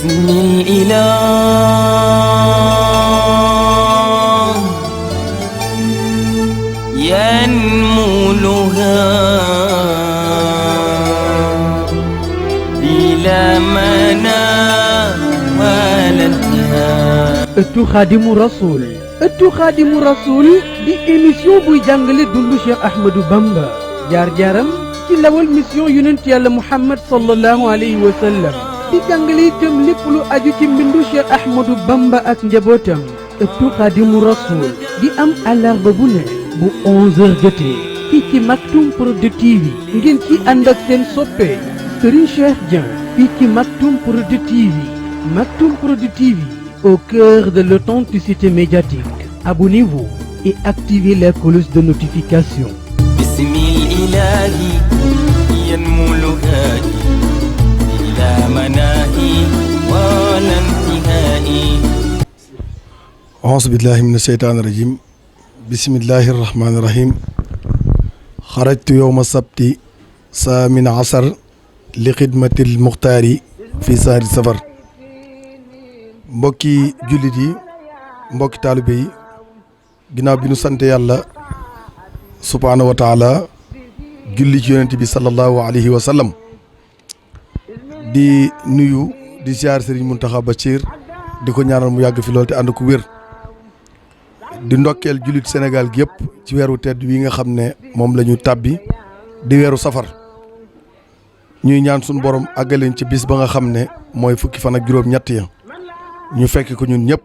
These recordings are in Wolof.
بسم الإله ينمو لها بلا منام ولا انتهاء. ëttu Xaadimu Rasuul. ëttu Xaadimu Rasuul di émission buy jàngale dundu Cheikh Ahmadou Bamba jaar-jaaram ci lawal mission yonent yàlla Muhammad sallallahu alayhi wa sallam di jàngale itam lépp lu aju ci mbindu Cheikh Ahmadou Bamba ak njabootam. ëttu Xaadimu Rasuul di am àllarba bu ne bu 11h jotee fii ci Maktoum Prod TV ngeen ci ànd ak seen soppe Serigne Cheikh Dieng fii ci Maktoum Prod TV. Maktoum Prod TV, au cœur de l'authenticité médiatique. Abonnez-vous et activez la cloche de notification. بسم الإله ينمو لهادي بلا مناهي ولا انتهاء. أعوذ بالله من الشيطان الرجيم. بسم الله الرحمن الرحيم. خرجت يوم السبت 18 لخدمة المختار في شهر سفر. mbokki jullit yi mbokki taalibe yi ginnaaw bi nu sant yàlla subhaanahu wa taala julli ci yonent bi sallallahu alayhi wa sallam di nuyu di ziar Serigne Mountakha Bachir di ko ñaanal mu yàgg fi lool te ànd ko wér di ndokkeel jullit Sénégal gi yëpp ci weeru tedd wi nga xam ne moom la ñu tàbbi di weeru safar ñuy ñaan suñu borom àggaleen ci bis ba nga xam ne mooy fukki fan ak juróom-ñett ya ñu fekk ko ñun ñëpp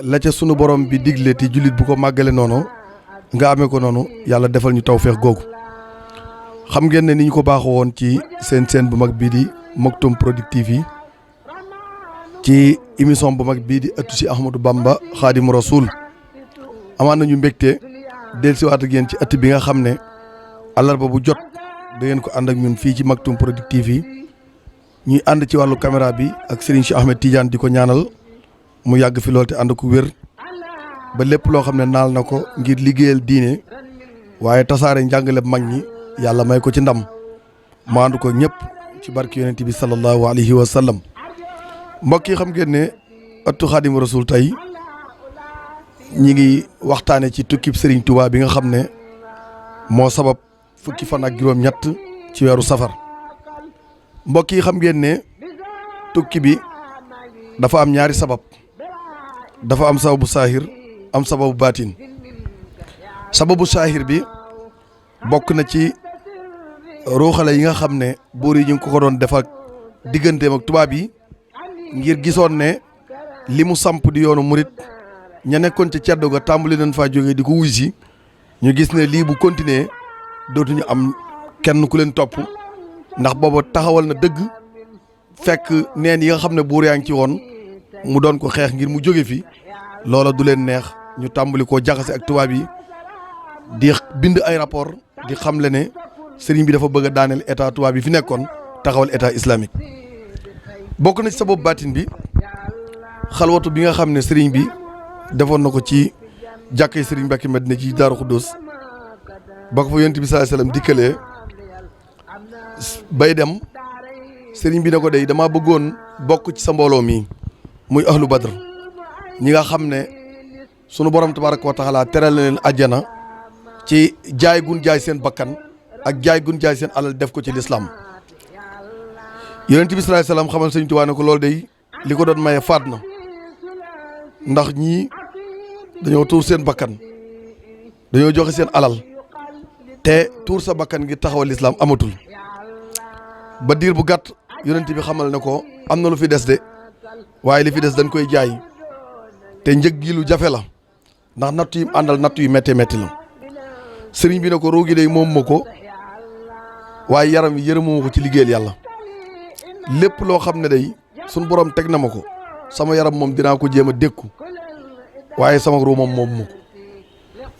la ca sunu borom bi digle te jullit bu ko màggale noonu nga amee ko noonu yàlla defal ñu tawfeex googu xam ngeen ne ni ñu ko baaxoo woon ci seen bu mag bii di Maktoum Prod TV ci émission bu mag bii di ëttu si Ahmadou Bamba Xaadimu Rasuul amaan nañu mbégte dellusiwaat ak yéen ci ëtt bi nga xam ne àllarba bu jot da ngeen ko ànd ak ñun fii ci Maktoum Prod TV ñuy ànd ci wàllu caméra bi ak Serigne Cheikh Ahmed Tidiane di ko ñaanal mu yàgg fi lool te ànd ko wér ba lépp loo xam ne naal na ko ngir liggéeyal diine waaye tasaare njàngale mag ñi yàlla may ko ci ndam mu ànd ko ñëpp ci barke yonent bi sallallahu alayhi wa sallam. mbokk yi xam ngeen ne ëttu Xaadimu Rasuul tey ñi ngi waxtaane ci tukkib Serigne Touba bi nga xam ne moo sabab fukki fan ak juróom-ñett ci weeru safar. mbokk yi xam ngeen ne tukki bi dafa am ñaari sabab dafa am sababu saahir am sababu baatin. sababu saahir bi bokk na ci ruuxale yi nga xam ne buur yi ñu ngi ko doon def ak digganteem ak tubaab yi ngir gisoon ne li mu samp di yoonu murit ña nekkoon ca ceddo ga tàmbali nañ faa jógee di ko wuy si ñu gis ne lii bu continuer dootuñu am kenn ku leen topp ndax booba taxawal na dëgg fekk neen yi nga xam ne buur yaa ngi ci woon mu doon ko xeex ngir mu jóge fi loola du leen neex ñu tàmbali koo jaxase ak tubaab yi di bind ay rapport di xamle ne sëriñ bi dafa bëgg a daaneel état tubaab yi fi nekkoon taxawal état islamique. bokk na ci sababu baatin bi xalwatu bi nga xam ne sëriñ bi defoon na ko ci jàkkee sëriñ Mbàkke Madina ci Daaru Xuddoos ba ko fa yonent bi sallallahu alayhi wasallam dikkalee bay dem sëriñ bi ne ko dey dama bëggoon bokk ci sa mbooloo mi muy ahlu badr ñi nga xam ne sunu borom tabaraka wa taala teral na leen àjjana ci jaay gun jaay seen bakkan ak jaay gun jaay seen alal def ko ci lislaam yonent bi sallallahu alayhi wasallam xamal sëriñ Tuubaa ne ko loolu day li ko doon maye faat na ndax ñii dañoo tuur seen bakkan dañoo joxe seen alal te tuur sa bakkan ngir taxawal lislaam amatul ba diir bu gàtt yonent bi xamal ne ko am na lu fi des de waaye li fi des dañ koy jaay te njëg gi lu jafe la ndax nattu yi àndal nattu yu métti métti la sëriñ bi ne ko roogi day moom ma ko waaye yaram wi yërëmuma ko ci liggéeyal yàlla lépp loo xam ne day suñ borom teg na ma ko sama yaram moom dinaa ko jéem a dékku waaye sama ruu moom ma ko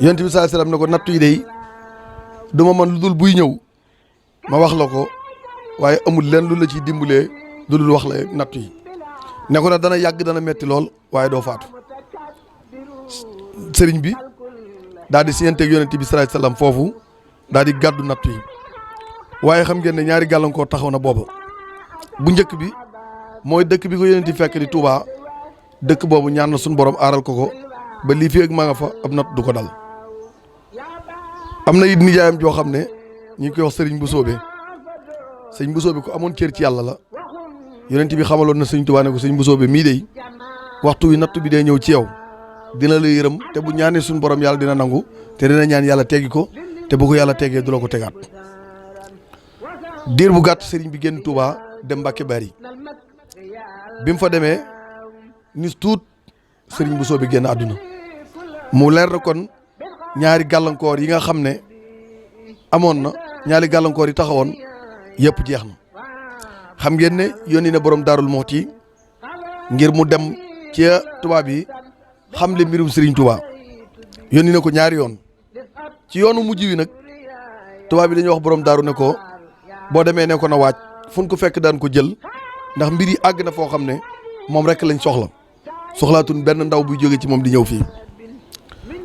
yonent bi sallallahu alayhi wasallam ne ko nattu yi day duma man lu dul buy ñëw ma wax la ko waaye amul leen lu la ciy dimbalee lu dul wax la nattu yi ne ko nag dana yàgg dana metti lool waaye doo faatu sëriñ bi daal di siyanteeg yonent bi sallallahu alayhi wasallam foofu daal di gàddu nattu yi waaye xam ngeen ne ñaari gàllankoor taxaw na booba bu njëkk bi mooy dëkk bi ko yonent bi fekk di Touba dëkk boobu ñaan na suñu borom aaral ko ba lii fi ak maa nga fa ab natt du ko dal. am na it nijaayam joo xam ne ñu ngi koy wax sëriñ Bousso sëñ Bousso ko amoon cër ci yàlla la yonent bi xamaloon na sëñ Touba ne ko sëñ Bousso mii de waxtu wi natt bi day ñëw ci yow dina la yërëm te bu ñaanee suñu borom yàlla dina nangu te dina ñaan yàlla teggi ko te bu ko yàlla teggee du la ko tegaat. diir bu gàtt sëriñ bi génn Touba dem Mbàkke Bari bi mu fa demee nis tuut sëriñ Bousso génn àdduna mu leer na kon ñaari gàllankoor yi nga xam ne amoon na ñaari gàllankoor yi taxawoon yëpp jeex na. xam ngeen ne yónni na borom Daarul Muxti ngir mu dem ci tubaab yi xam le mbirum Serigne Touba yónni na ko ñaari yoon ci yoonu mujj wi nag tubaab yi dañuy wax borom daaru ne ko boo demee ne ko na waaj fu ko fekk daan ko jël ndax mbir yi àgg na foo xam ne moom rek lañ soxlaatun benn ndaw buy jóge ci moom di ñëw fii.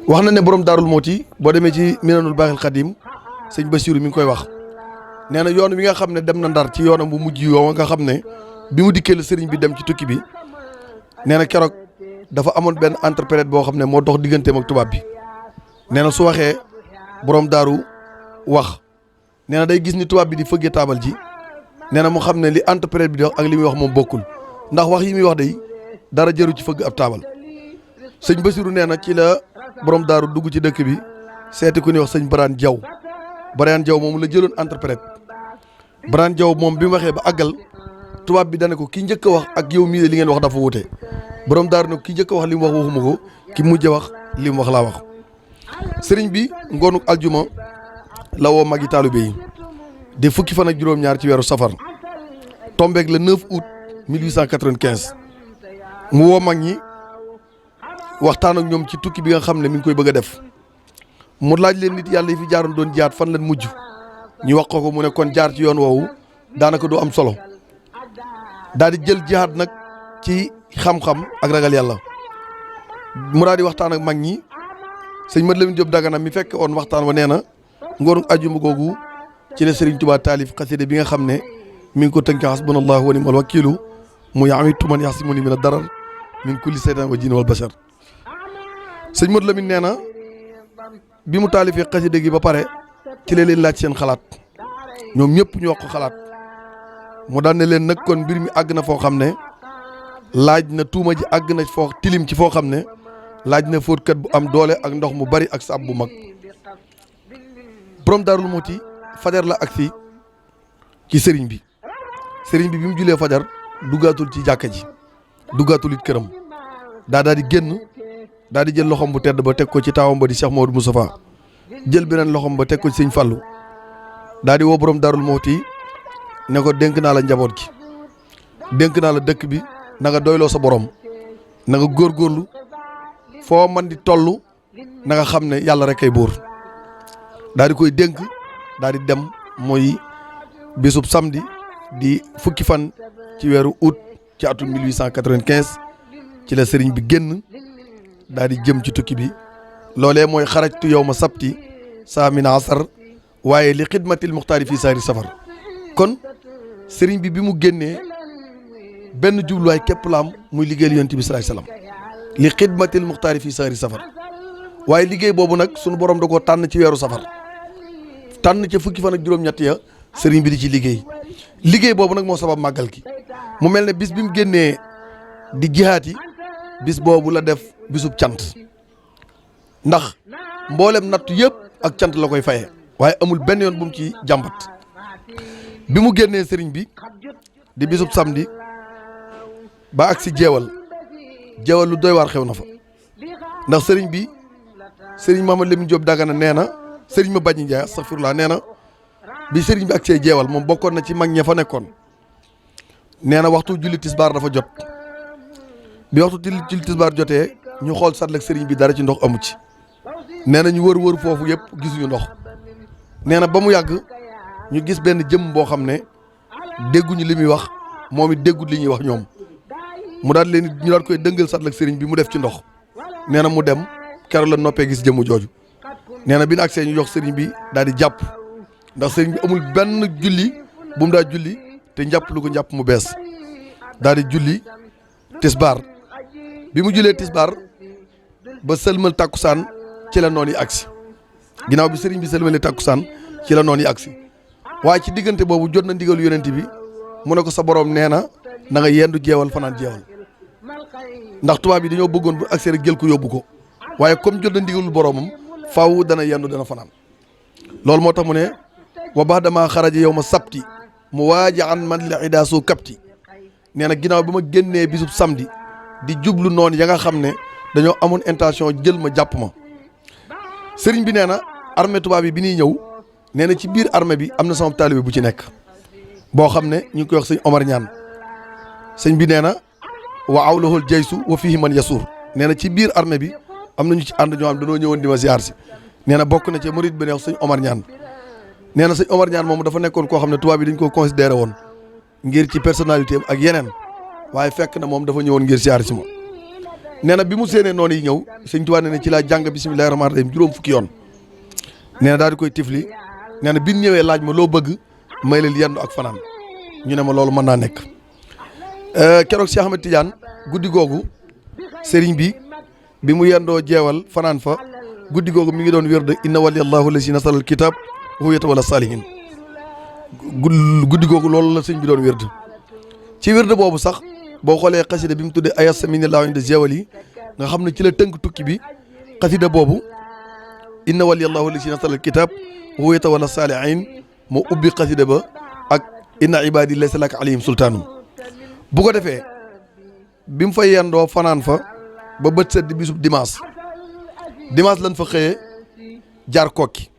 wax na ne borom Daarul Muxti boo demee ci Minanul Baaxil Xadim sëñ Basiru mi ngi koy wax nee na yoon wi nga xam ne dem na Ndar ci yoonam bu mujj yoo nga xam ne bi mu dikkee la sëriñ bi dem ci tukki bi nee na keroog dafa amoon benn interprète boo xam ne moo dox digganteem ak tubaab bi nee na su waxee borom daaru wax nee na day gis ni tubaab bi di fëggee taabal ji nee na mu xam ne li interprète bi di wax ak li muy wax moom bokkul ndax wax yi muy wax day dara jëru ci fëgg ab taabal. sëñ Basiru nee na ci la borom daaru dugg ci dëkk bi seeti ku ñuy wax sëñ Baraan Jaw Baraan Jaw moom la jëloon interprète Baraan Jaw moom bi mu waxee ba àggal tubaab bi dane ko ki njëkk a wax ak yow mii li ngeen wax dafa wute borom daaru ne ko ki njëkk a wax li mu wax waxuma ko ki mujj a wax li mu wax laa wax. sëriñ bi ngoonu aljuma la woo magi taalibe yi di fukki fan ak juróom-ñaar ci weeru safar tombeeg le 9 août 1895 mu woo mag ñi waxtaan ak ñoom ci tukki bi nga xam ne mi ngi koy bëgg a def mu laaj leen nit yàlla yi fi jaaroon doon jihaat fan lañ mujj ñu wax ko mu ne kon jaar ci yoon woowu daanaka du am solo daal di jël jihaat nag ci xam-xam ak ragal yàlla mu daal di waxtaan ak mag ñi. sëñ Mat Lamin Jóob Dagana mi fekk oon waxtaan wa nee na ngoonu ajuma googu ci la Serigne Touba taalif xasida bi nga xam ne mi ngi ko tënk hasbunallahu wa ni'mal wakiilu muy amitu man yaxsimuni mina darar min kulli seytaan wa jinn wal bashar. sëñ Mat Lamin nee na bi mu taalifee xasida gi ba pare ci la leen laaj seen xalaat ñoom ñëpp ñu wax ko xalaat mu daan ne leen nag kon mbir mi àgg na foo xam ne laaj na tuuma ji àgg na foo tilim ci foo xam ne laaj na fóotkat bu am doole ak ndox mu bari ak sab bu mag. borom Daarul Muxti fajar la agsi ci sëriñ bi bi mu julee fajar duggaatul ci jàkka ji duggaatul it këram daal di génn daal di jël loxom bu tedd ba teg ko ci taawam ba di Cheikh Maodo Moustapha jël beneen loxom ba teg ko ci sëñ Fallou daal di woo borom Daarul Muxti ne ko dénk naa la njaboot gi dénk naa la dëkk bi na nga doyloo sa borom na nga góorgóorlu foo man di toll na nga xam ne yàlla rek kay buur daal di koy dénk daal di dem mooy bisub samedi di fukki fan ci weeru août ci atum 1895 ci la sëriñ bi génn daal di jëm ci tukki bi loolee mooy xarajtu yow ma sabti saamina asar waaye li xidmatil muxtaari fii saari safar kon sëriñ bi mu génnee benn jubluwaay képp la am muy liggéeyal yonent bi salaay salaam li xidmatil muxtaari fii saari safar waaye liggéey boobu nag sunu borom da koo tànn ci weeru safar tànn ca fukki fan ak juróom-ñett ya sëriñ bi di ci liggéey boobu nag moo sabab màggal gi mu mel ne bis bi mu génnee di jihaati bis boobu la def bisub cant ndax mboolem nattu yëpp ak cant la koy fayee waaye amul benn yoon bu mu ci jàmbat bi mu génnee sëriñ bi di bisub samedi ba ak si jeewal lu doy waar xew na fa ndax sëriñ bi sëriñ Mamadou Lamine Diop Dagana nee na sëriñ ma Bañi Ndiaye astaghfirullah nee na bi sëriñ bi ak see jeewal moom bokkoon na ci mag ña fa nekkoon nee na waxtu julli tisbaar dafa jot bi waxtu julli tisbaar jotee ñu xool satlak sëriñ bi dara ci ndox amu ci nee na ñu wër foofu yëpp gisuñu ndox nee na ba mu yàgg ñu gis benn jëm boo xam ne dégguñu li muy wax moom it déggut li ñuy wax ñoom mu daal leen ñu daal koy dëngal satlak sëriñ bi mu def ci ndox nee na mu dem keroog la noppee gis jëmm jooju nee na bi ñu agsee ñu jox sëriñ bi daal di jàpp ndax sëriñ bi amul benn julli bu mu daa julli te njàpp lu ko njàpp mu bees daal di julli tisbaar bi mu jullee tisbaar ba sëlmal tàkkusaan ci la noon yi agsi ginnaaw bi sëriñ bi sëlmalee tàkkusaan ci la noon yi agsi waaye ci diggante boobu jot na ndigalu yonent bi mu ne ko sa borom nee na na nga yendu jeewal fanaan jeewal ndax tubaab yi dañoo bëggoon bu agsi rek jël ko yóbbu ko waaye comme jot na ndigalu boromam faaw dana yendu dana fanaan loolu moo tax mu ne wa baadama xaraja yow ma sabti mu waaja an man la idaasu kapti nee na ginnaaw bi ma génnee bisub samedi di jublu noonu ya nga xam ne dañoo amoon intention jël ma jàpp ma sëriñ bi nee na armée tubaab yi bi ñuy ñëw nee na ci biir armée bi am na sama taalibe bu ci nekk boo xam ne ñu ngi koy wax sëñ Omar Ñaan sëñ bi nee na wa awlahul jaysu wa fihi man yasuur nee na ci biir armée bi am na ñu ci ànd ñoo xam dañoo ñëwoon di ma ziar si nee na bokk na ci murid bi ne wax sëñ Omar Ñaan nee na sëñ Omar Ñaan moomu dafa nekkoon koo xam ne tubaab yi dañ ko considéré woon ngir ci personnalité am ak yeneen waaye fekk na moom dafa ñëwoon ngir ziar si ma nee na bi mu séenee noonu yi ñëw sëñ Tuubaa nee na ci laa jàng bismillaahi rahmaani rahiim juróom fukki yoon nee na daal di koy tifli nee na bi ñu ñëwee laaj ma loo bëgg may leen yendu ak fanaan ñu ne ma loolu mën naa nekk keroog Cheikh Ahmed Tidiane guddi googu sëriñ bi mu yendoo jeewal fanaan fa guddi googu mi ngi doon wér de inna waliyallahu lazi nasalal kitab wa yatawalla salihin guddi googu loolu la sëñ bi doon wér de ci wér de boobu sax boo xoolee xasida bi mu tuddee ayasaminillahu inda jeewal yi nga xam ne ci la tënk tukki bi xasida boobu inna waliyallahu lazi nasalal kitab wa yatawalla salihin moo ubbi xasida ba ak inna ibadi laysa laka alayhim sultaanum bu ko defee bi mu fa yendoo fanaan fa ba bët set di bisub dimanche lan fa xëyee jaar kokki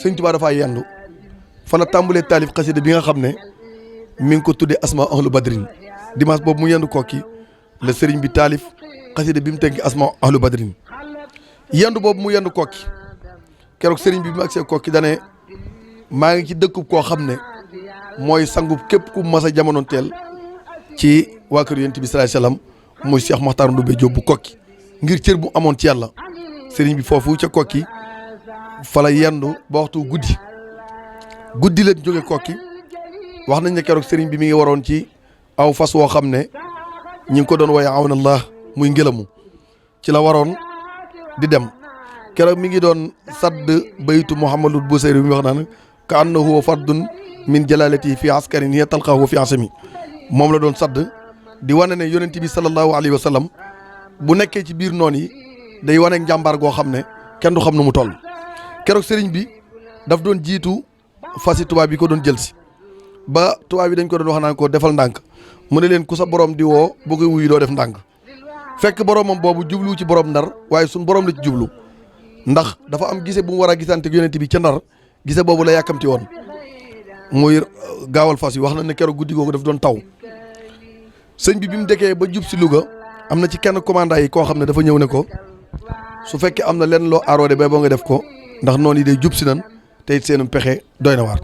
sëñ Tuubaa dafaa yendu fa la tàmbalee taalif xasida bi nga xam ne mi ngi ko tuddee asma ahlu badrin dimanche boobu mu yendu kokki la sëriñ bi taalif xasida bi mu tënki asma ahlu badrin yendu boobu mu yendu kokki keroog sëriñ bi mu agsee kokki dane maa ngi ci dëkkub koo xam ne mooy sangub képp ku mas a jamono teel ci waa kër yonent bi sallallahu alayhi wasallam muy Cheikh Makhtar Ndoumbé Diop bu kokki ngir cër bu amoon ci yàlla sëriñ bi foofu ca kokki fa la yendu ba waxtu guddi leen jóge kokki wax nañ ne keroog sëriñ bi mi ngi waroon ci aw fas woo xam ne ñi ngi ko doon woye awnallah muy ngelamu ci la waroon di dem keroog mi ngi doon sadd baytu Muhammadul Busayri bi wax naan ka annahu fardun min jalalati fi askarin hiya talqahu fi asami moom la doon sadd di wane ne yonent bi sallallahu alayhi wa sallam bu nekkee ci biir noon yi day wane njàmbaar goo xam ne kenn du xam nu mu toll keroog sëriñ bi daf doon jiitu fasi tubaab yi ko doon jël si ba tubaab yi dañ ko doon wax naan ko defal ndànk mu ne leen ku sa borom di woo boo koy wuyu doo def ndànk fekk boromam boobu jublu ci borom ndar waaye suñ borom la ci jublu ndax dafa am gise bu mu war a gisante yonent bi ca ndar gise boobu la yàkkamti woon muy gaawal fas yi wax na ne keroog guddi googu daf doon taw sëñ bi mu dekkee ba jub si Louga am na ci kenn commandant yi koo xam ne dafa ñëw ne ko su fekkee am na lenn loo aroode ba boo nga def ko ndax noonu yi day jub si nan te it seenu pexe doy na waar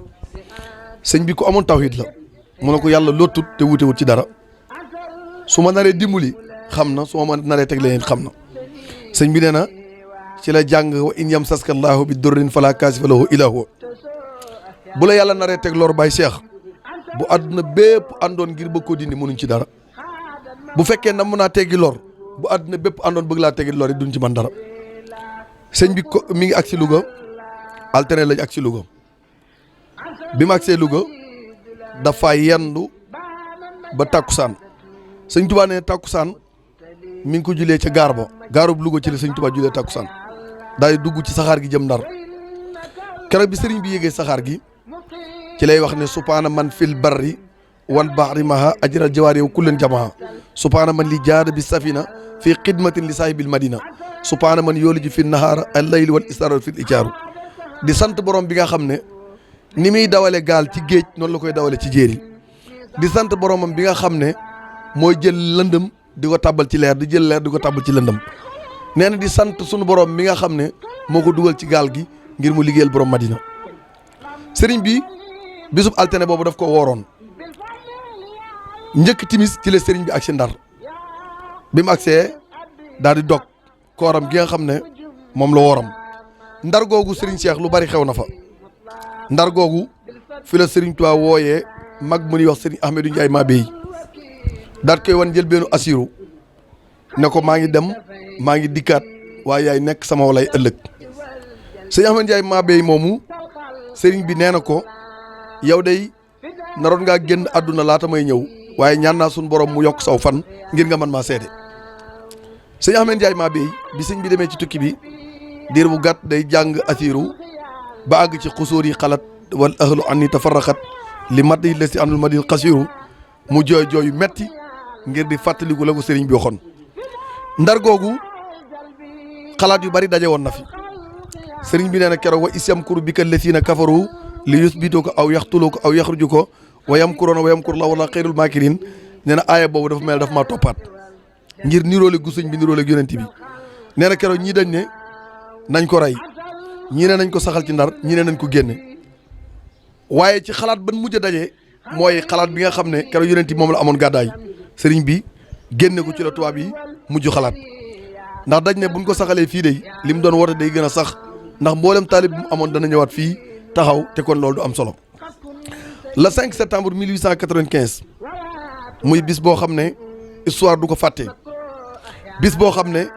sëñ bi ku amoon tawhid la mu ne ko yàlla lottut te wutewut ci dara su ma naree dimbali xam na su ma naree teg leen xam na sëñ bi nee na ci la jàng wa in yamsaska llaahu bi durrin fala kaasifa lahu illaa huwa bu la yàlla naree teg lor bay Cheikh bu àdduna bépp àndoon ngir bëgg ko dindi mënuñ ci dara bu fekkee na mën naa teggi lor bu àdduna bépp àndoon bëgg laa teggi lor yi duñ ci man dara sëñ bi ko mi ngi agsi Louga alterné lañ agsi Louga bi mu agsee Louga dafa yendu ba takkusaan sëñ Tuubaa ne takkusaan mi ngi ko julee ca gaar ba gaarub Louga ci la sëñ Tuubaa julee takkusaan daal di dugg ci saxaar gi jëm Ndar keroog bi sëriñ bi yéegee saxaar gi ci lay wax ne subhaana man fil barri wal bahri maha ajral jawaari yow kullen jamaa subhaana man li jaada bi safina fi xidmatin li saahibil madina subhaana man yoolu ji fi nahaara al layli wal israr fil icaaru di sant borom bi nga xam ne ni muy dawale gaal ci géej noonu la koy dawale ci jéeri di sant boromam bi nga xam ne mooy jël lëndëm di ko tàbbal ci leer di jël leer di ko tàbbal ci lëndëm nee na di sant sunu borom mi nga xam ne moo ko dugal ci gaal gi ngir mu liggéeyal borom Madina sëriñ bi bisub altine boobu daf ko wooroon njëkk timis ci la sëriñ bi ak si Ndar bi mu agsee daal di dog kooram gi nga xam ne moom la wooram Ndar googu sëriñ Cheikh lu bari xew na fa Ndar googu fi la sëriñ Tuubaa wooyee mag mu ñuy wax sëriñ Ahmadou Ndiaye Mabéy daat koy wan jël benn asiru ne ko maa ngi dem maa ngi dikkaat waaye yaay nekk sama walay ëllëg sëriñ Ahmadou Ndiaye Mabéy moomu sëriñ bi nee na ko yow day naroon ngaa génn àdduna laata may ñëw waaye ñaan naa suñu borom mu yokk saw fan ngir nga mën maa seede sëriñ Ahmadou Ndiaye Mabéy bi sëñ bi demee ci tukki bi diir bu gàtt day jàng asiru ba àgg ci xusóor yi xalat wal ahlu anni tafarraqat li mat yi la si anul madil xasiru mu jooy jooy yu metti ngir di fàttaliku la ko sëriñ bi waxoon ndar googu xalaat yu bari daje woon na fi sëriñ bi nee na keroog wa isyamkuru bika llazina kafaru li yusbituka aw yaxtuluka aw yaxrujuka wa yamkuruna wa yamkuru llaahu wallaahu xayrul maakirin nee na aaya boobu dafa mel dafa maa toppaat ngir niroole gu sëñ bi niroole ak yonent bi nee na keroog ñii dañ ne nañ ko rey ñii ne nañ ko saxal ci ndar ñii ne nañ ko génne waaye ci xalaat ban mujj a daje mooy xalaat bi nga xam ne keroog yonent bi moom la amoon gàddaay sëriñ bi génne ko ci la tubaab yi mujj xalaat ndax dañ ne buñ ko saxalee fii day li mu doon woote day gën a sax ndax mboolem taalib bu mu amoon dana ñëwaat fii taxaw te kon loolu du am solo. le 5 septembre 1895 muy bis boo xam ne histoire du ko fàtte bis boo xam ne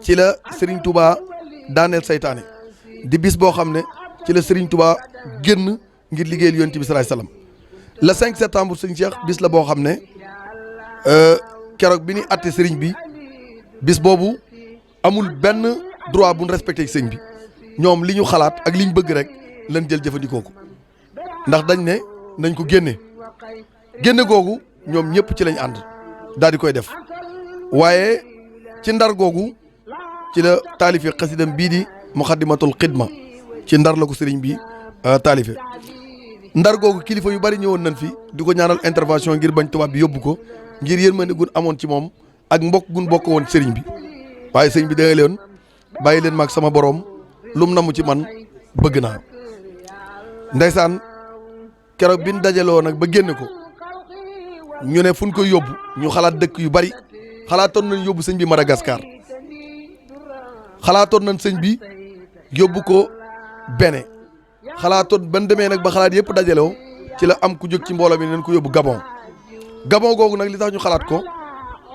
ci la Serigne Touba daaneel saytaane di bis boo xam ne ci la Serigne Touba génn ngir liggéeyal yonent bi salaay salaam le 5 septembre sëñ Cheikh bis la boo xam ne keroog bi ñuy àtte Serigne bi bis boobu amul benn droit bu ñu respecté ci sëñ bi ñoom li ñu xalaat ak li ñu bëgg rek lañ jël jëfandikoo ko ndax dañ ne nañ ko génne googu ñoom ñëpp ci lañ ànd daal di koy def waaye ci ndar googu ci la taalife xasidam bii di muxaddimatul xidma ci ndar la ko sëriñ bi taalife ndar googu kilifa yu bari ñëwoon nañ fi di ko ñaanal intervention ngir bañ tubaab bi yóbbu ko ngir yërmande gun amoon ci moom ak mbokk gun bokk woon sëriñ bi waaye sëriñ bi da leen bàyyi leen maag sama borom lum namu ci man bëgg naa ndeysaan keroog bi ñu dajaloo nag ba génne ko ñu ne fu ñu koy yóbbu ñu xalaat dëkk yu bari xalaatoon nañ yóbbu sëñ bi Madagascar xalaatoon nañ sëñ bi yóbbu ko Bénin xalaatoon ban demee nag ba xalaat yëpp dajaloo ci la am ku jóg ci mbooloo mi nañ ko yóbbu Gabon Gabon googu nag li tax ñu xalaat ko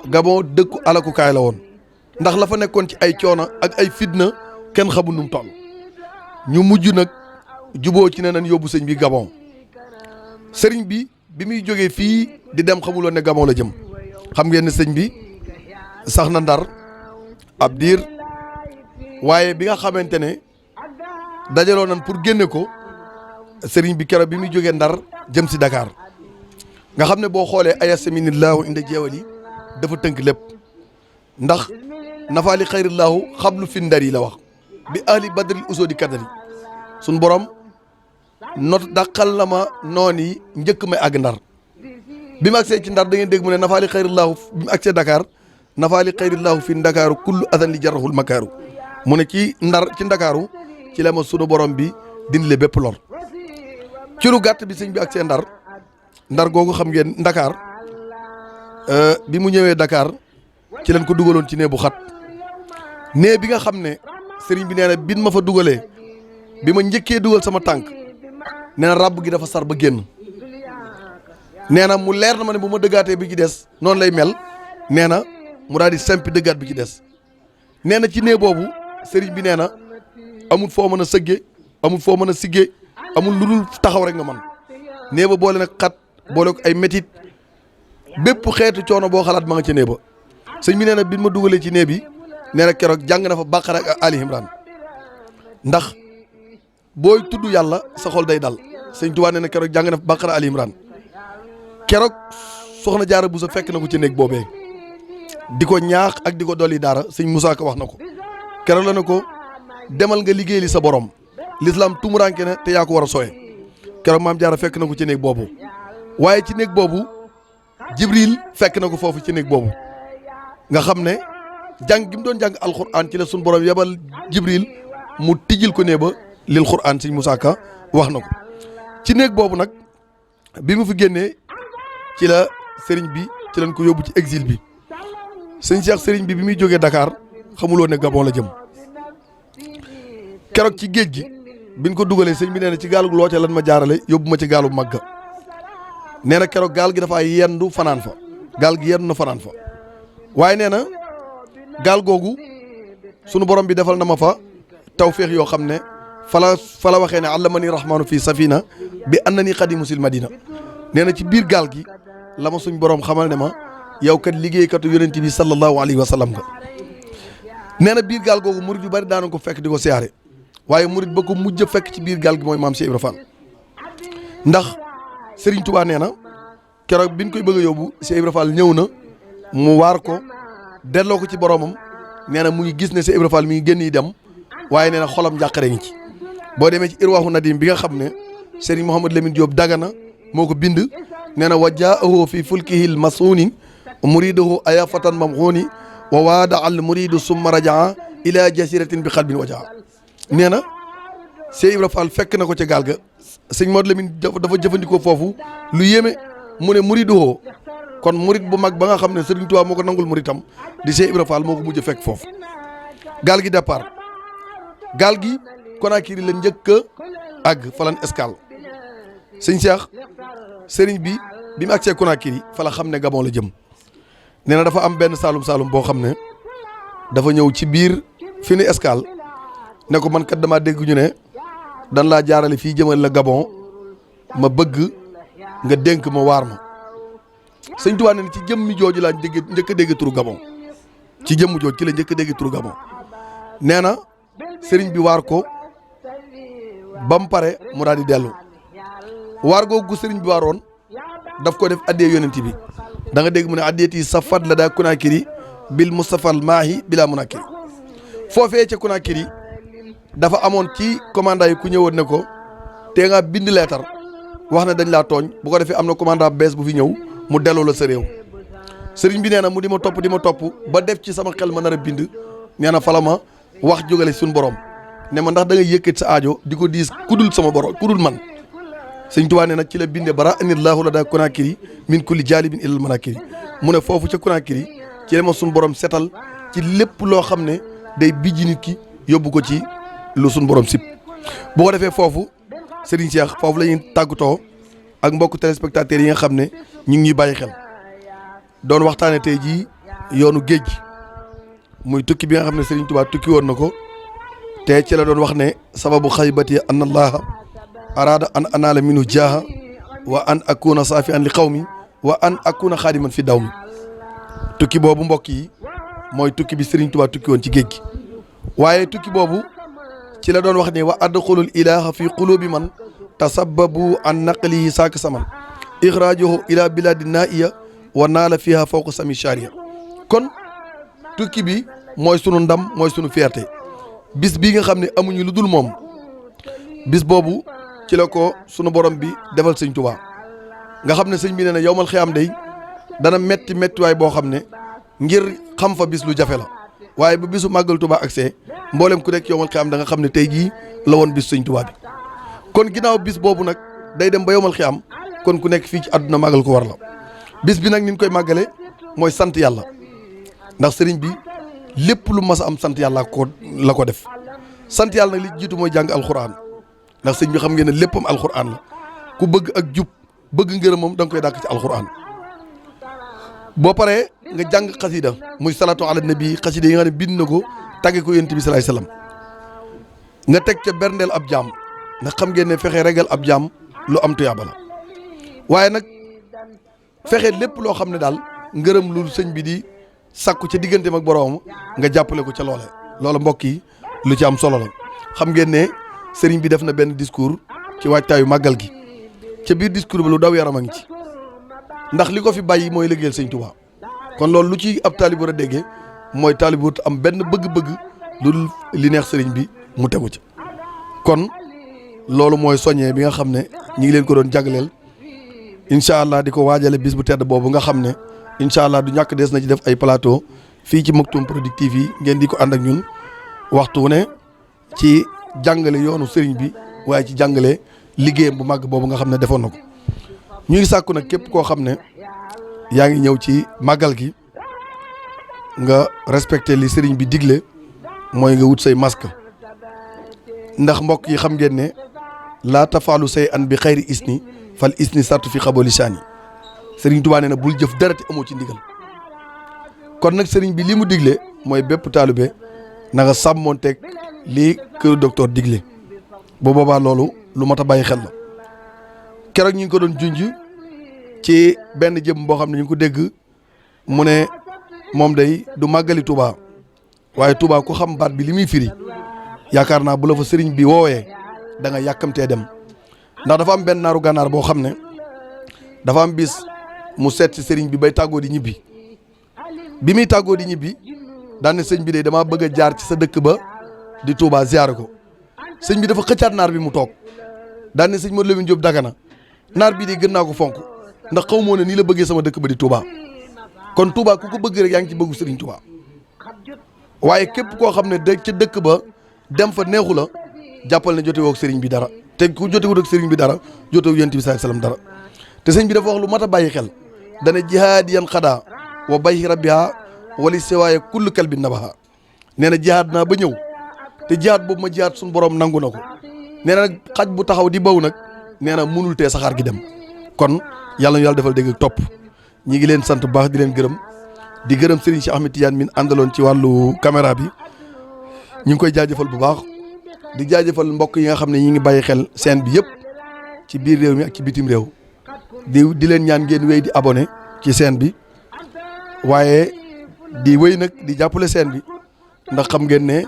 Gabon dëkku alakukaay la woon ndax la fa nekkoon ci ay coono ak ay fitna kenn xamul nu mu toll ñu mujj nag juboo ci ne nañ yóbbu sëñ bi Gabon sëriñ bi muy jógee fii di dem xamuloon ne Gabon la jëm xam ngeen ne sëñ bi sax na ndar ab diir waaye bi nga xamante ne dajaloo nañ pour génne ko sëriñ bi keroog bi muy jógee ndar jëm si Dakar nga xam ne boo xoolee ayasaminillahu inda jeewali dafa tënk lépp ndax nafaali xayrillaahu xablu fi ndar yi la wax bi ahli badril usodi kadari suñ borom not dàqal na ma noon yi njëkk may àgg ndar bi mu agsee ci ndar da ngeen dégg mu ne nafaali xayrillaahu bi mu agsee Dakar nafaali xayrillaahu fi ndakaaru kullu adan li jarahul makaaru mu ne ci ndar ci ndakaaru ci la ma sunu borom bi dindile bépp lor ci lu gàtt bi sëñ bi agsee ndar googu xam ngeen Dakar bi mu ñëwee Dakar ci lañ ko dugaloon ci nee bu xat nee bi nga xam ne sëriñ bi nee na bin ma fa dugalee bi ma njëkkee dugal sama tànk nee na ràbb gi dafa sar ba génn nee na mu leer na ma ne bu ma dëggaatee bi ci des noonu lay mel nee na mu daal di sempi dëggaat bi ci des nee na ci nee boobu sëriñ bi nee na amul foo mën a sëgge amul foo mën a sigge amul lu dul taxaw rek nga man nee ba boole nag xat boole ko ay métit bépp xeetu coono boo xalaat ma nga ca nee ba sëñ bi nee na bi ma dugalee ci nee bi nee na keroog jàng na fa Baqara ak Ali Imran ndax booy tudd yàlla sa xol day dal sëñ Tuubaa nee na keroog jàng na fa Baqara Ali Imran keroog soxna Jaara Buso fekk na ko ci néeg boobee di ko ñaax ak di ko dolli daara sëñ Moussa Ka wax na ko keroog la ne ko demal nga liggéey li sa borom l'islam tumuranke ne te yaa ko war a sooye keroog maam Jaara fekk na ko ci néeg boobu waaye ci néeg boobu Jibril fekk na ko foofu ci néeg boobu nga xam ne jàng gi mu doon jàng alquran ci la suñu borom yebal Jibril mu tijjil ko nee ba lil quran sëñ Moussa Ka wax na ko ci néeg boobu nag bi mu fi génnee ci la sëriñ bi ci lañ ko yóbbu ci exil bi sëñ Cheikh sëriñ bi muy jógee Dakar xamuloo ne Gabon la jëm keroog ci géej gi biñ ko dugalee sëñ bi nee na ci gaalu loote lan ma jaarale yóbbu ma ci gaalu Magga nee na keroog gaal gi dafa yendu fanaan fa gaal gi yendu na fanaan fa waaye nee na gaal googu sunu borom bi defal na ma fa tawféex yoo xam ne fa la waxee ne allamani rahmaanu fii safina bi annani xadimu sil madina nee na ci biir gaal gi la ma suñ borom xamal ne ma yow kat liggéeykatu yonent bi sallallahu alayhi wa sallam nga nee na biir gaal googu murid yu bari daana ko fekk di ko siyaare waaye murid ba ko mujj a fekk ci biir gaal gi mooy maam Cheikh Ibra Fall ndax Serigne Touba nee na keroog biñ koy bëgg a yóbbu Cheikh Ibra Fall ñëw na mu waar ko delloo ko ci boromam nee na mu ngi gis ne Cheikh Ibra Fall mi ngi génn yi dem waaye nee na xolam njàqare ngi ci boo demee ci Irwaahu Nadim bi nga xam ne Serigne Mouhamadou Lamine Diop Dagana moo ko bind nee na wajaahu fi fulkihil masuuni muridahu ayafatan mamxuuni wa waada al muridu summa rajaa ila jasiratin bi xalbin wajaa nee na Cheikh Ibra Fall fekk na ko ca gaal ga sëñ Modou Lamine dafa jëfandikoo foofu lu yéeme mu ne muriduhoo kon murid bu mag ba nga xam ne Serigne Touba moo ko nangul muritam di Cheikh Ibra Fall moo ko mujj fekk foofu gaal gi départ gaal gi Conakry la njëkk a àgg falan escale sëñ Cheikh sëriñ bi mu agsee Conakry fa la xam ne Gabon la jëm nee na dafa am benn saalum boo xam ne dafa ñëw ci biir fi ni escale ne ko man kat damaa dégg ñu ne dan laa jaarale fii jëmal la Gabon ma bëgg nga dénk ma waar ma sëñ Tuubaa ne ci jëmmi jooju laa njëkk a dégg turu Gabon ci jëmm jooju ci la njëkk a dégg turu Gabon nee na sëriñ bi waar ko ba mu pare mu daal di dellu waar googu sëriñ bi waaroon daf ko def addee yonent bi da nga dégg mu ne addeeti safat la daa Conakry bil Mustafal maahi bila munakiri foofee ca Conakry dafa amoon ci commandant yi ku ñëwoon ne ko te nga bind leetar wax ne dañ laa tooñ bu ko defee am na commandant bees bu fi ñëw mu delloo la sa réew sëriñ bi nee na mu di ma topp ba def ci sama xel ma nar a bind nee na fala ma wax jógale suñu borom ne ma ndax da ngay yëkkat sa aajo di ko diis kudul sama borom kudul man sëñ Tuubaa ne nag ci la binde bara anillahu la daa Conakry min kulli jaalibin ilal manakiri mu ne foofu ca Conakry ci la ma suñu borom setal ci lépp loo xam ne day bijji nit ki yóbbu ko ci lu suñu borom sib bu ko defee foofu Serigne Cheikh foofu la ñuy tàggatoo ak mbokku téléspectateurs yi nga xam ne ñu ngi ñuy bàyyi xel doon waxtaane tey jii yoonu géej gi muy tukki bi nga xam ne Serigne Touba tukki woon na ko te ci la doon wax ne sababu xaybati an allaha araada an anaala minu jaaha wa an akuna saafi an li qawmi wa an akuna xaadiman fi daw mi tukki boobu mbokk yi mooy tukki bi Serigne Touba tukki woon ci géej gi waaye tukki boobu ci la doon wax ne wa adxulul ilaha fi qulubi man tasabbabu an naqlihi saaka saman ixraajuhu ila biladi naiya wa naala fiha fawqa sami sharia kon tukki bi mooy sunu ndam mooy sunu fierté bis bii nga xam ne amuñu lu dul moom bis boobu ci la ko sunu borom bi defal sëñ Tuubaa nga xam ne sëñ bi nee na yowmal xiyaam day dana méttiwaay boo xam ne ngir xam fa bis lu jafe la waaye bu bisu màggal Tuubaa agsee mboolem ku nekk yowmal xiyaam da nga xam ne tey jii la woon bis sëñ Tuubaa bi kon ginnaaw bis boobu nag day dem ba yowmal xiyaam kon ku nekk fii ci àdduna màggal ko war la bis bi nag ni ñu koy màggale mooy sant yàlla ndax sëriñ bi lépp lu mas a am sant yàlla la ko def sant yàlla nag li jiitu mooy jàng alxuraan ndax sëñ bi xam ngeen ne léppam alxuraan la ku bëgg ak jub bëgg ngërëmam da nga koy dàkk ci alxuraan boo paree nga jàng xasida muy salatu ala nabi xasida yi nga xam ne bind na ko tàgge ko yonent bi salaay salaam nga teg ca berndeel ab jaam ndax xam ngeen ne fexe regal ab jaam lu am tuyaaba la waaye nag fexe lépp loo xam ne daal ngërëm lu sëñ bi di sakku ca digganteem ak boroom nga jàppale ko ca loola mbokk yi lu ci am solo la xam ngeen ne sëriñ bi def na benn discours ci waajtaayu màggal gi ca biir discours bi lu daw yaram a ngi ci ndax li ko fi bàyyi mooy liggéeyal sëñ Tuubaa kon loolu lu ci ab taalibu war a déggee mooy taalibu am benn bëgg-bëgg lu li neex sëriñ bi mu tegu ci kon loolu mooy soññee bi nga xam ne ñi ngi leen ko doon jagleel incha allah di ko waajale bis bu tedd boobu nga xam ne incha allah du ñàkk des na ci def ay plateau fii ci Maktoum Prod TV ngeen di ko ànd ak ñun waxtu ne ci jàngale yoonu sëriñ bi waaye ci jàngale liggéeyam bu màgg boobu nga xam ne defoon na ko ñu ngi sàkku nag képp koo xam ne yaa ngi ñëw ci màggal gi nga respecté li sëriñ bi digle mooy nga wut say masque ndax mbokk yi xam ngeen ne laa tafaalu say an bi xayri isni fal isni sartu fi xaboli saani Serigne Touba nee na bul jëf dara te amoo ci ndigal kon nag Serigne bi li mu digle mooy bépp taalibe na nga sàmmoonteeg lii kër docteur digle bu boobaa loolu lu mat a bàyyi xel la keroog ñu ngi ko doon junj ci benn jëm boo xam ne ñu ngi ko dégg mu ne moom day du màggali Touba waaye Touba ku xam baat bi li muy firi yaakaar naa bu la fa Serigne bi woowee da nga yàkkamtee dem ndax dafa am benn naaru gànnaar boo xam ne dafa am bis mu seet si Serigne bi bay tàggoo di ñibbi bi muy tàggoo di ñibbi daan ne sëñ bi de damaa bëgg a jaar ci sa dëkk ba di Touba ziyaare ko sëñ bi dafa xëccaat naar bi mu toog daan ne sëñ Modou Lamine Diop Dagana naar bii de gën naa ko fonk ndax xaw moo ne nii la bëggee sama dëkk ba di Touba kon Touba ku ko bëgg rek yaa ngi ci bëggu Serigne Touba waaye képp koo xam ne da ca dëkk ba dem fa neexu la jàppal ne jotewoo ak Serigne bi dara te ku jotewut ak Serigne bi dara jotewu Yonent bi sallallahu alayhi wasallam dara te sëñ bi dafa wax lu mat a bàyyi xel dana jihaadiyan xadaa wa bayhi rabbiha wali siwaaye kullu kalbi nabaha nee na jihaad naa ba ñëw te jihaad boobu ma jihaad suñu borom nangu na ko nee na nag xaj bu taxaw di baw nag nee na munul tee saxaar gi dem kon yàlla ñu yàlla defal dégg topp ñi ngi leen sant bu baax di leen gërëm di gërëm Serigne Cheikh Ahmed Tidiane min àndaloon ci wàllu caméra bi ñu ngi koy jaajëfal bu baax di jaajëfal mbokk yi nga xam ne ñi ngi bàyyi xel scène bi yëpp ci biir réew mi ak ci bitim réew di leen ñaan ngeen wéy di abonné ci scène bi waaye di wéy nag di jàppale scène bi ndax xam ngeen ne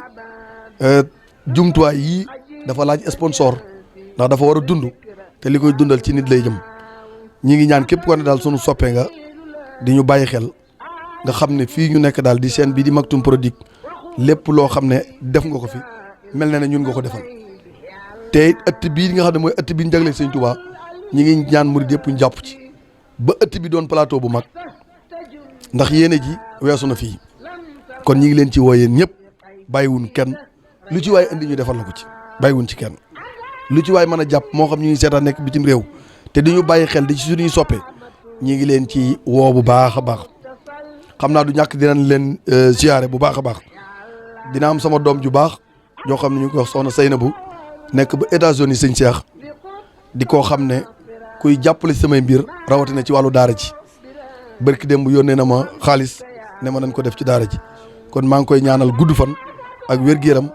jumtuwaay yii dafa laaj sponsor ndax dafa war a dund te li koy dundal ci nit lay jëm ñi ngi ñaan képp ko ne daal sunu soppee nga di ñu bàyyi xel nga xam ne fii ñu nekk daal di chaîne bi di Maktoum Prod lépp loo xam ne def nga ko fi mel na ne ñun nga ko defal te ëtt bii nga xam ne mooy ëtt bi ñu jagleel Sëñ Tuubaa ñi ngi ñaan murid yëpp ñu jàpp ci ba ëtt bi doon plateau bu mag ndax yéene ji weesu na fii kon ñi ngi leen ci woo yéen ñëpp bàyyiwun kenn lu ci waay indi ñu defal la ko ci bàyyiwun ci kenn lu ci waay mën a jàpp moo xam ñu ngi seetaan nekk bitim réew te di ñu bàyyi xel di ci suñuy soppe ñi ngi leen ci woo bu baax a baax xam naa du ñàkk dinañ leen ziyaare bu baax a baax dina am sama doom ju baax joo xam ne ñu ngi koy wax soxna Seynabou nekk ba États-Unis sëñ Cheikh di koo xam ne kuy jàppale samay mbir rawatina ci wàllu daara ji barki démb yónnee na ma xaalis ne ma nañ ko def ci daara ji kon maa ngi koy ñaanal gudd fan ak wér-gu-yaram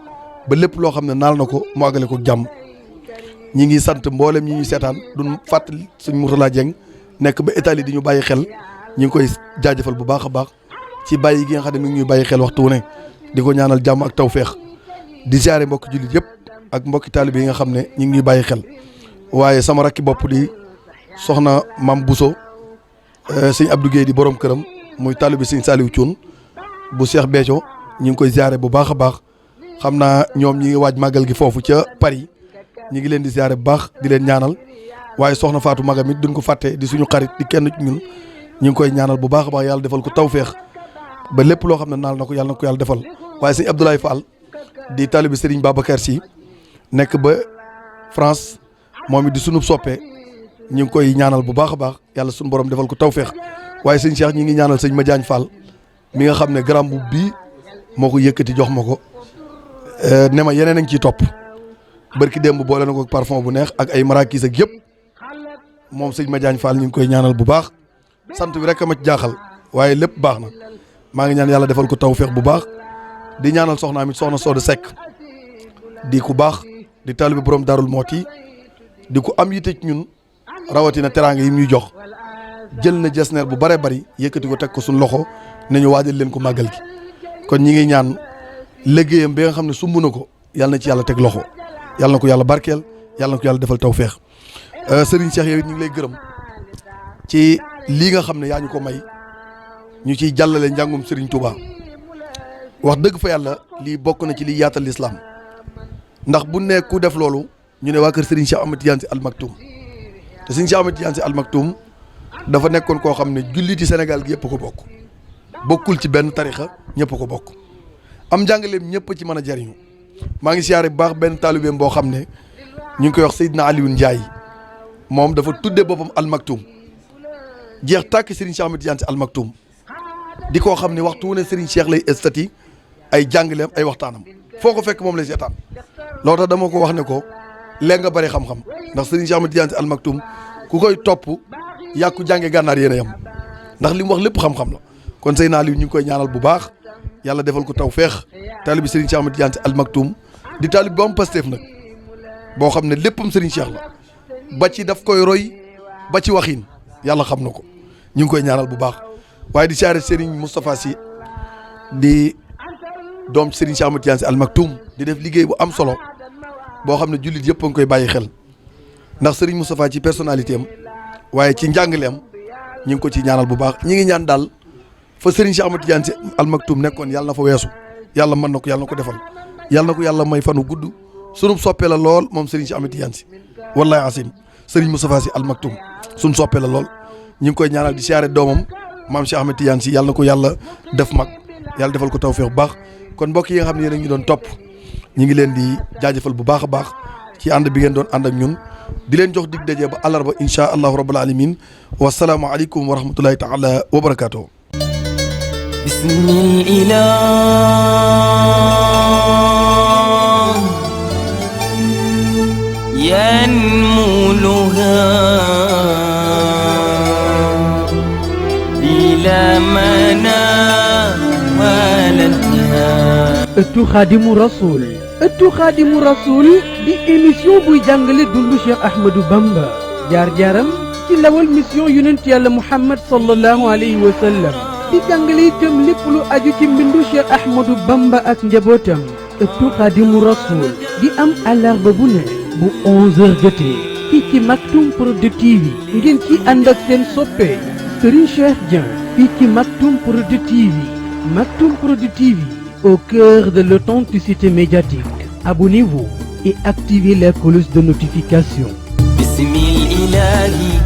ba lépp loo xam ne naal na ko mu àggale ko jàmm ñi ngi sant mboolem ñi ñuy seetaan duñ fàttali suñ Mourtala Dieng nekk ba Italie di ñu bàyyi xel ñi ngi koy jaajëfal bu baax a baax ci bàyyi gi nga xam ne mi ngi ñuy bàyyi xel waxtu wu ne di ko ñaanal jàmm ak tawféex di ziare mbokki jullit yëpp ak mbokki taalibe yi nga xam ne ñi ngi ñuy bàyyi xel waaye sama rakki bopp di soxna Mam Bousso sëñ Abdou Guèye di borom këram muy taalibe sëñ Saliou Thioune bu Cheikh Béthio ñi ngi koy ziare bu baax a baax xam naa ñoom ñi ngi waaj màggal gi foofu ca Paris ñi ngi leen di ziare bu baax di leen ñaanal waaye soxna Fatou Magam it duñ ko fàtte di suñu xarit di kenn ci ñun ñu ngi koy ñaanal bu baax a baax yàlla defal ko tawféex ba lépp loo xam ne naal na ko yàlla na ko yàlla defal waaye sëñ Abdoulaye Fall di taalibe Serigne Babacar Sy nekk ba France moom it di sunub soppee ñu ngi koy ñaanal bu baax a baax yàlla suñu borom defal ko tawféex waaye sëñ Cheikh ñi ngi ñaanal sëñ Madiagne Fall mi nga xam ne garam bu bii moo ko yëkkati jox ma ko ne ma yeneen a ngi ciy topp barki démb boole na ko parfum bu neex ak ay marakis ak yëpp moom sëñ Madiagne Fall ñu ngi koy ñaanal bu baax sant bi rek a ma ci jaaxal waaye lépp baax na maa ngi ñaan yàlla defal ko tawféex bu baax di ñaanal soxna amit soxna Soda Seck di ku baax di taalibe borom Darou Mouhty di ku am yitte ci ñun rawatina teraanga yi ñuy jox jël na jesneer bu bare bari yëkkati ko teg ko suñ loxo ne ñu waajal leen ko màggal gi kon ñi ngi ñaan liggéeyam bi nga xam ne sumb na ko yàlla na ci yàlla teg loxo yàlla na ko yàlla barkeel yàlla na ko yàlla defal tawféex Serigne Cheikh yow it ñu ngi lay gërëm ci lii nga xam ne yaa ñu ko may ñu ciy jàllale njàngum Serigne Touba wax dëgg fa yàlla lii bokk na ci liy yaatal lislaam ndax bu ne ku def loolu ñu ne waa kër Serigne Cheikh Ahmed Tidiane Sy Al Maktoum te Serigne Cheikh Ahmed Tidiane Sy Al Maktoum dafa nekkoon koo xam ne julliti Sénégal gi yëpp ko bokk bokkul ci benn tarixa ñëpp ko bokk am njàngaleem ñëpp ci mën a jariñu maa ngi siyaare bu baax benn taalibeem boo xam ne ñu ngi koy wax Seydina Alioune Ndiaye moom dafa tudde boppam Al Maktoum jeex tàkk Serigne Cheikh Ahmed Tidiane Sy Al Maktoum di koo xam ne waxtu wu ne Serigne Cheikh lay estati ay jàngaleem ay waxtaanam foo ko fekk moom lay seetaan loolu tax dama ko wax ne ko léegi nga bari xam-xam ndax Serigne Cheikh Ahmed Tidiane Sy Al Maktoum ku koy topp yàkku jànge gànnaar yéen a yam ndax li mu wax lépp xam-xam la kon Seydina Aliou ñu ngi koy ñaanal bu baax yàlla defal ko tawfeex taalibi Serigne Cheikh Ahmed Tidiane Sy Al Maktoum di taalib bu am Pastef nag boo xam ne léppam Serigne Cheikh la ba ci daf koy roy ba ci waxin yàlla xam na ko ñu ngi koy ñaanal bu baax waaye di siyaare Serigne Moustapha Sy di doom Serigne Cheikh Ahmed Tidiane Sy Al Maktoum di def liggéey bu am solo boo xam ne jullit yëpp a ngi koy bàyyi xel ndax Serigne Moustapha ci personnalité am waaye ci njàngaleem ñu ngi ko ci ñaanal bu baax ñi ngi ñaan daal fa Serigne Cheikh Ahmed Tidiane Sy Al Maktoum nekkoon yàlla na fa weesu yàlla mën na ko yàlla na ko defal yàlla na ko yàlla may fanu gudd sunu soppee la lool moom Serigne Cheikh Ahmed Tidiane Sy wallahi asim Serigne Moustapha Sy Al Maktoum sunu soppee la lool ñu ngi koy ñaanal di siyaare doomam maam Cheikh Ahmed Tidiane Sy yàlla na ko yàlla def mag yàlla defal ko tawfeex bu baax kon mbokk yi nga xam ne yéen a ngi doon topp ñu ngi leen di jaajëfal bu baax a baax ci ànd bi ngeen doon ànd ak ñun di leen jox dig daje ba àllarba insha allahu rabbul alamin wasalaamu aleykum wa rahmatullahi taala wa barakaatuh bismil ilah yanmuluha bila mana wala intihaa. ëttu Xaadimu Rasuul. ëttu Xaadimu Rasuul di émission buy jàngale dundu Cheikh Ahmadou Bamba jaar-jaaram ci lawal mission yonent yàlla Muhammad sallallahu alayhi wa sallam di jàngale itam lépp lu aju ci mbindu Cheikh Ahmadou Bamba ak njabootam. ëttu Xaadimu Rasuul di am àllarba bu ne bu 11h jotee fii ci Maktoum Prod TV ngeen ci ànd ak seen soppe Serigne Cheikh Dieng fii ci Maktoum Prod TV. Maktoum Prod TV, au cœur de l'authenticité médiatique. Abonnez-vous et activez la cloche de notification. Bismil ilahi